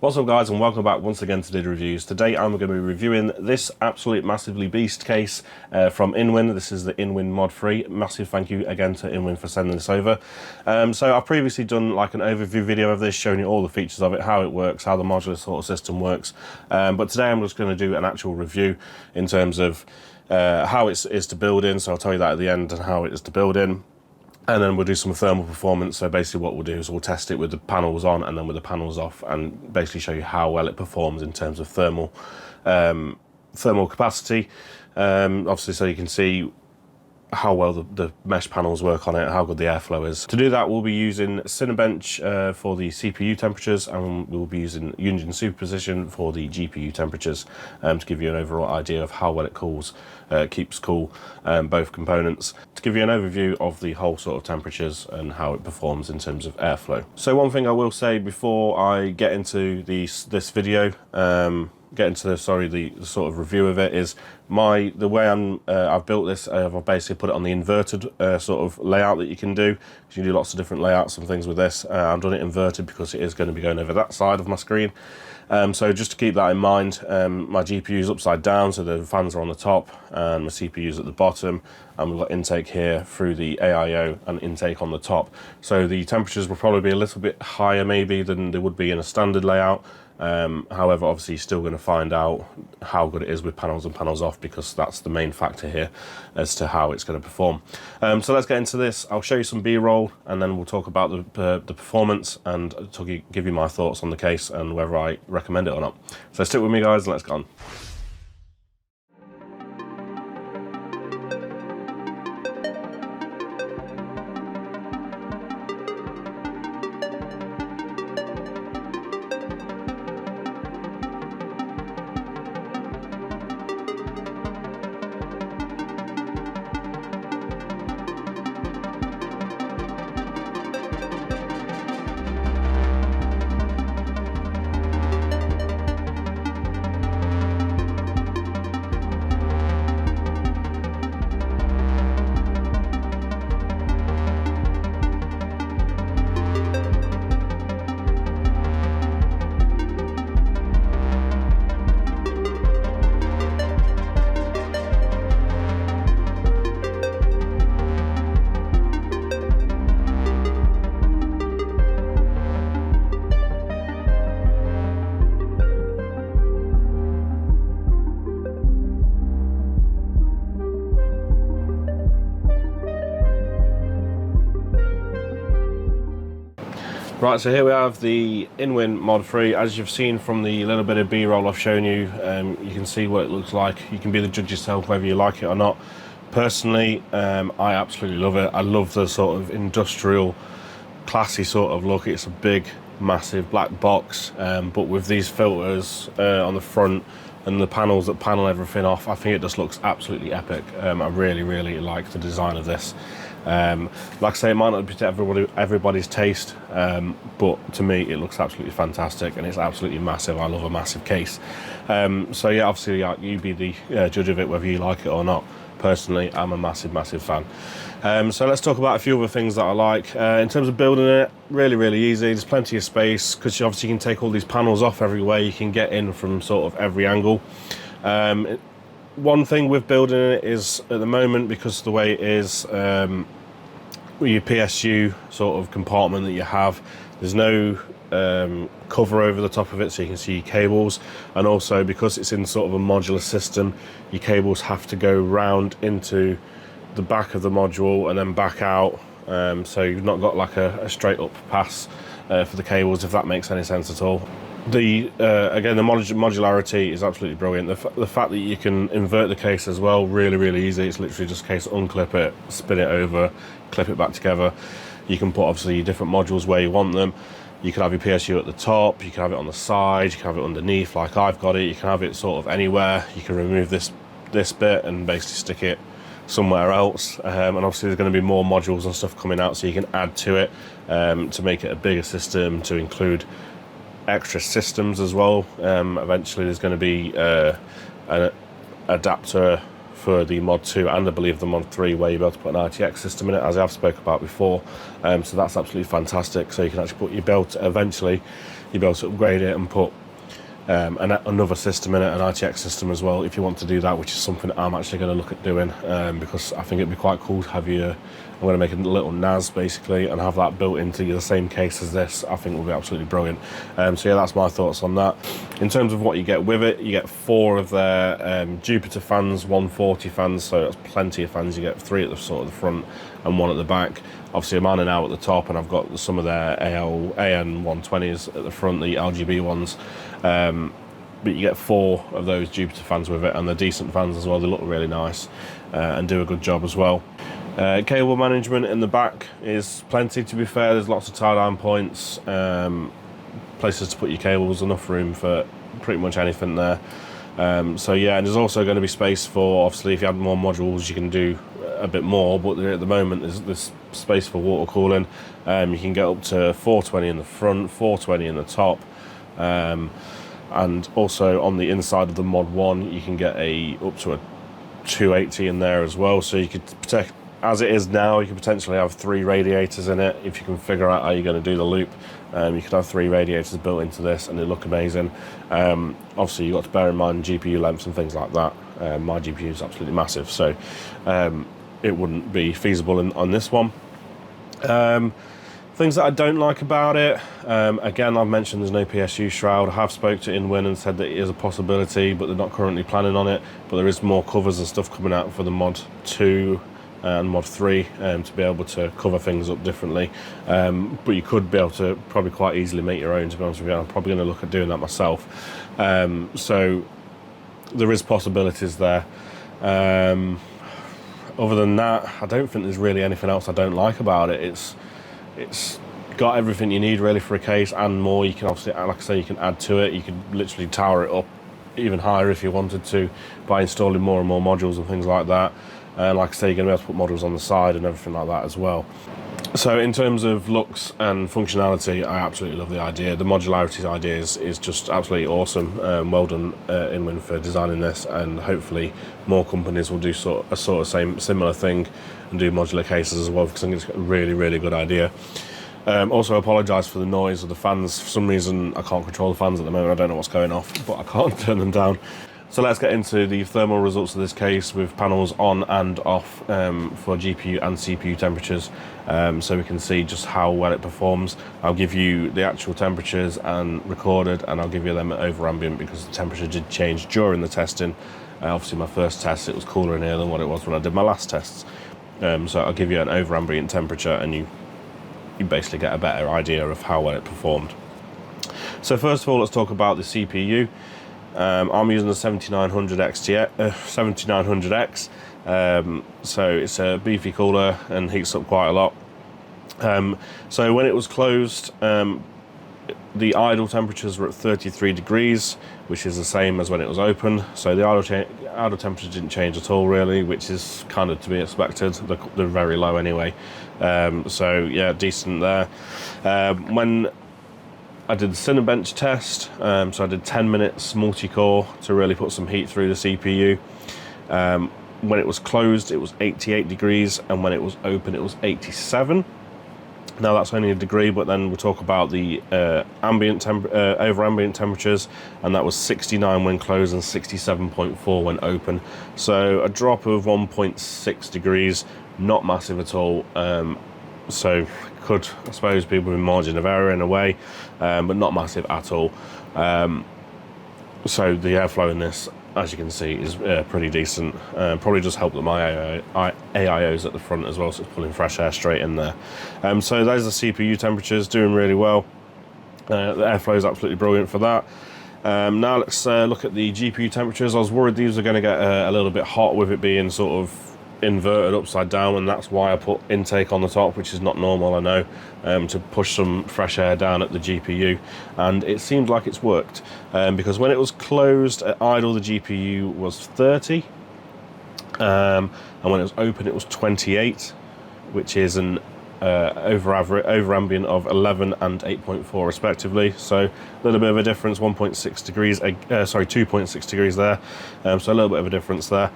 What's up guys, and welcome back once again to Did Reviews. Today I'm going to be reviewing this absolute massively beast case from InWin. This is the InWin ModFree. Massive thank you again to InWin for sending this over. So I've previously done like an overview video of this, showing you all the features of it, how it works, how the modular sort of system works. But today I'm just going to do an actual review in terms of how it is to build in. So I'll tell you that at the end and how it is to build in. And then we'll do some thermal performance. So basically what we'll do is we'll test it with the panels on and then with the panels off, and basically show you how well it performs in terms of thermal capacity. Obviously, so you can see how well the mesh panels work on it, how good the airflow is. To do that, we'll be using Cinebench for the CPU temperatures, and we'll be using Union Superposition for the GPU temperatures to give you an overall idea of how well it cools, keeps cool both components, to give you an overview of the whole sort of temperatures and how it performs in terms of airflow. So one thing I will say before I get into this video, the sort of review of it, is the way I've built this. I've basically put it on the inverted sort of layout that you can do. You can do lots of different layouts and things with this. I've done it inverted because it is going to be going over that side of my screen. So just to keep that in mind, my GPU is upside down, so the fans are on the top and my CPU is at the bottom, and we've got intake here through the AIO and intake on the top. So the temperatures will probably be a little bit higher maybe than they would be in a standard layout. However, obviously you're still going to find out how good it is with panels and panels off, because that's the main factor here as to how it's going to perform. So let's get into this. I'll show you some B-roll, and then we'll talk about the performance and give you my thoughts on the case and whether I recommend it or not. So stick with me guys, and let's go on. Right, so here we have the InWin ModFree. As you've seen from the little bit of B-roll I've shown you, you can see what it looks like. You can be the judge yourself whether you like it or not. Personally, I absolutely love it. I love the sort of industrial, classy sort of look. It's a big, massive black box, but with these filters on the front and the panels that panel everything off, I think it just looks absolutely epic. I really, really like the design of this. Like I say, it might not be to everybody's taste, but to me it looks absolutely fantastic, and it's absolutely massive. I love a massive case. So yeah, obviously you be the judge of it whether you like it or not. Personally, I'm a massive fan. So let's talk about a few other things that I like. In terms of building it, really easy. There's plenty of space, because obviously you can take all these panels off everywhere. You can get in from sort of every angle. One thing with building it is, at the moment, because of the way it is, with your PSU sort of compartment that you have, there's no cover over the top of it so you can see your cables, and also because it's in sort of a modular system, your cables have to go round into the back of the module and then back out, so you've not got like a straight up pass for the cables, if that makes any sense at all. Again, the modularity is absolutely brilliant. The fact that you can invert the case as well, really easy. It's literally just a case of unclip it, spin it over, clip it back together. You can put obviously your different modules where you want them. You can have your PSU at the top, you can have it on the side, you can have it underneath like I've got it, you can have it sort of anywhere. You can remove this bit and basically stick it somewhere else, and obviously there's going to be more modules and stuff coming out, so you can add to it to make it a bigger system, to include extra systems as well. Eventually there's going to be an adapter for the Mod 2 and I believe the Mod 3 where you'll be able to put an RTX system in it, as I've spoke about before. So that's absolutely fantastic. So you can actually put your build, eventually you'll be able to upgrade it and put another system in it, an ITX system as well, if you want to do that, which is something I'm actually going to look at doing, because I think it'd be quite cool to have I'm going to make a little NAS basically and have that built into the same case as this. I think will be absolutely brilliant. So yeah, that's my thoughts on that. In terms of what you get with it, you get 4 of their Jupiter fans, 140 fans, so that's plenty of fans. You get 3 at the sort of the front and 1 at the back. Obviously I'm ironing out at the top, and I've got some of their AN 120s at the front, the RGB ones. But you get 4 of those Jupiter fans with it, and they're decent fans as well. They look really nice and do a good job as well. Cable management in the back is plenty, to be fair. There's lots of tie-down points, places to put your cables, enough room for pretty much anything there. So yeah, and there's also going to be space for, obviously if you add more modules you can do a bit more, but at the moment there's space for water cooling. You can get up to 420 in the front, 420 in the top, and also on the inside of the Mod 1 you can get up to a 280 in there as well. So you could protect, as it is now, you could potentially have 3 radiators in it if you can figure out how you're going to do the loop. You could have 3 radiators built into this and it look amazing. Obviously you've got to bear in mind GPU lengths and things like that. My GPU is absolutely massive, so it wouldn't be feasible on this one. Things that I don't like about it, again, I've mentioned there's no PSU shroud. I have spoke to InWin and said that it is a possibility, but they're not currently planning on it. But there is more covers and stuff coming out for the Mod 2 and Mod 3 to be able to cover things up differently. But you could be able to probably quite easily make your own, to be honest with you. I'm probably going to look at doing that myself. So there is possibilities there. Other than that, I don't think there's really anything else I don't like about it. It's got everything you need really for a case and more. You can obviously, like I say, you can add to it. You could literally tower it up even higher if you wanted to by installing more and more modules and things like that. And like I say, you're going to be able to put modules on the side and everything like that as well. So in terms of looks and functionality, I absolutely love the idea. The modularity idea is just absolutely awesome. Well done, InWin, for designing this, and hopefully more companies will do similar thing and do modular cases as well, because I think it's a really, really good idea. Also apologise for the noise of the fans. For some reason I can't control the fans at the moment. I don't know what's going off, but I can't turn them down. So let's get into the thermal results of this case with panels on and off for GPU and CPU temperatures, so we can see just how well it performs. I'll give you the actual temperatures and recorded, and I'll give you them at over ambient because the temperature did change during the testing. Obviously my first test it was cooler in here than what it was when I did my last tests. So I'll give you an over ambient temperature and you basically get a better idea of how well it performed. So first of all, let's talk about the CPU. I'm using the 7900X, so it's a beefy cooler and heats up quite a lot. So when it was closed, the idle temperatures were at 33 degrees, which is the same as when it was open. So the idle temperature didn't change at all really, which is kind of to be expected. They're very low anyway. So yeah, decent there. When I did the Cinebench test, so I did 10 minutes multi-core to really put some heat through the CPU. When it was closed, it was 88 degrees, and when it was open, it was 87. Now that's only a degree, but then we'll talk about the over ambient temperatures, and that was 69 when closed and 67.4 when open. So a drop of 1.6 degrees, not massive at all. So could, I suppose, be within margin of error in a way, but not massive at all. So the airflow in this, as you can see, is pretty decent. Probably just helped that my AIO's at the front as well, so it's pulling fresh air straight in there. So those are the CPU temperatures, doing really well. The airflow is absolutely brilliant for that. Now let's look at the GPU temperatures. I was worried these were going to get a little bit hot with it being sort of inverted upside down, and that's why I put intake on the top, which is not normal, I know, to push some fresh air down at the GPU, and it seemed like it's worked, because when it was closed at idle the GPU was 30, and when it was open it was 28, which is an over ambient of 11 and 8.4 respectively. So a little bit of a difference, 1.6 degrees, sorry, 2.6 degrees there, so a little bit of a difference there.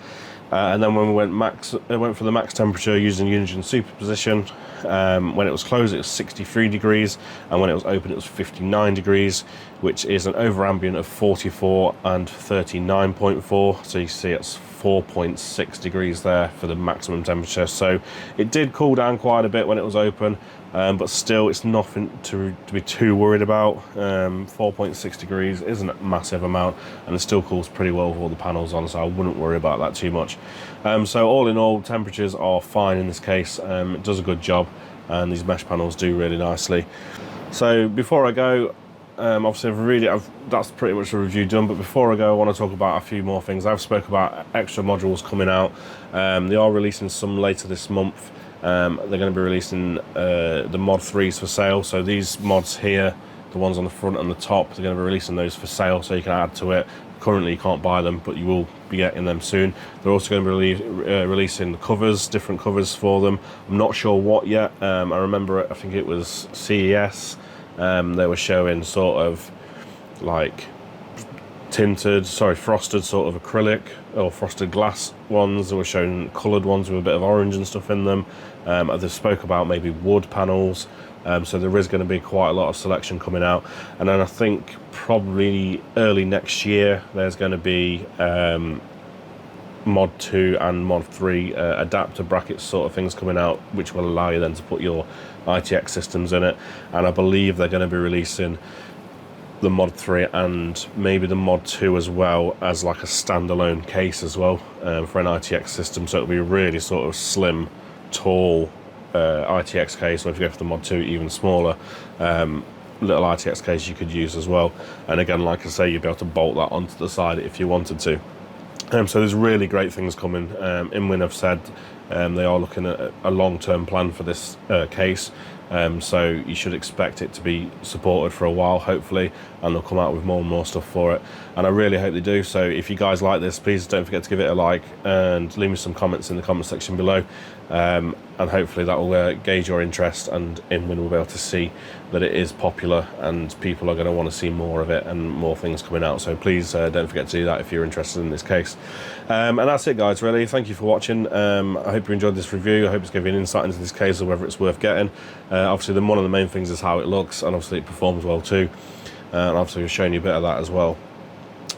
And then when we went for the max temperature using Unigine superposition, when it was closed it was 63 degrees, and when it was open it was 59 degrees, which is an over ambient of 44 and 39.4. So you see it's 4.6 degrees there for the maximum temperature. So it did cool down quite a bit when it was open, but still it's nothing to be too worried about. 4.6 degrees isn't a massive amount, and it still cools pretty well with all the panels on, so I wouldn't worry about that too much. So all in all, temperatures are fine in this case. It does a good job, and these mesh panels do really nicely. So before I go, obviously that's pretty much the review done, but before I go I want to talk about a few more things. I've spoke about extra modules coming out. They are releasing some later this month. They're going to be releasing the ModFrees for sale. So these mods here, the ones on the front and the top, they're going to be releasing those for sale so you can add to it. Currently you can't buy them, but you will be getting them soon. They're also going to be releasing the covers, different covers for them. I'm not sure what yet. I remember I think it was CES. They were showing sort of like frosted sort of acrylic or frosted glass ones. They were showing coloured ones with a bit of orange and stuff in them. They spoke about maybe wood panels. So there is going to be quite a lot of selection coming out. And then I think probably early next year there's going to be Mod 2 and Mod 3 adapter brackets sort of things coming out, which will allow you then to put your ITX systems in it. And I believe they're going to be releasing the Mod 3 and maybe the Mod 2 as well as like a standalone case as well for an ITX system. So it'll be a really sort of slim, tall ITX case, or if you go for the Mod 2, even smaller little ITX case you could use as well. And again, like I say, you'd be able to bolt that onto the side if you wanted to. So there's really great things coming. InWin have said they are looking at a long-term plan for this case. So you should expect it to be supported for a while, hopefully, and they'll come out with more and more stuff for it. And I really hope they do. So if you guys like this, please don't forget to give it a like and leave me some comments in the comment section below. And hopefully that will gauge your interest, and InWin will be able to see that it is popular and people are going to want to see more of it and more things coming out. So please don't forget to do that if you're interested in this case. And that's it, guys, really. Thank you for watching. I hope you enjoyed this review. I hope it's given you an insight into this case or whether it's worth getting. Obviously one of the main things is how it looks, and obviously it performs well too. And obviously we've shown you a bit of that as well.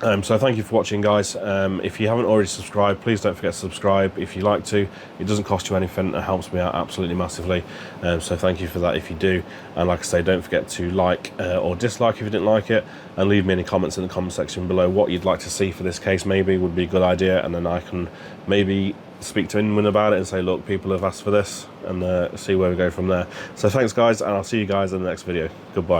So thank you for watching, guys. If you haven't already subscribed, please don't forget to subscribe if you like to. It doesn't cost you anything. It helps me out absolutely massively. So thank you for that if you do. And like I say, don't forget to like or dislike if you didn't like it, and leave me any comments in the comment section below what you'd like to see for this case. Maybe would be a good idea, and then I can maybe speak to InWin about it and say, look, people have asked for this, and see where we go from there. So thanks, guys, and I'll see you guys in the next video. Goodbye.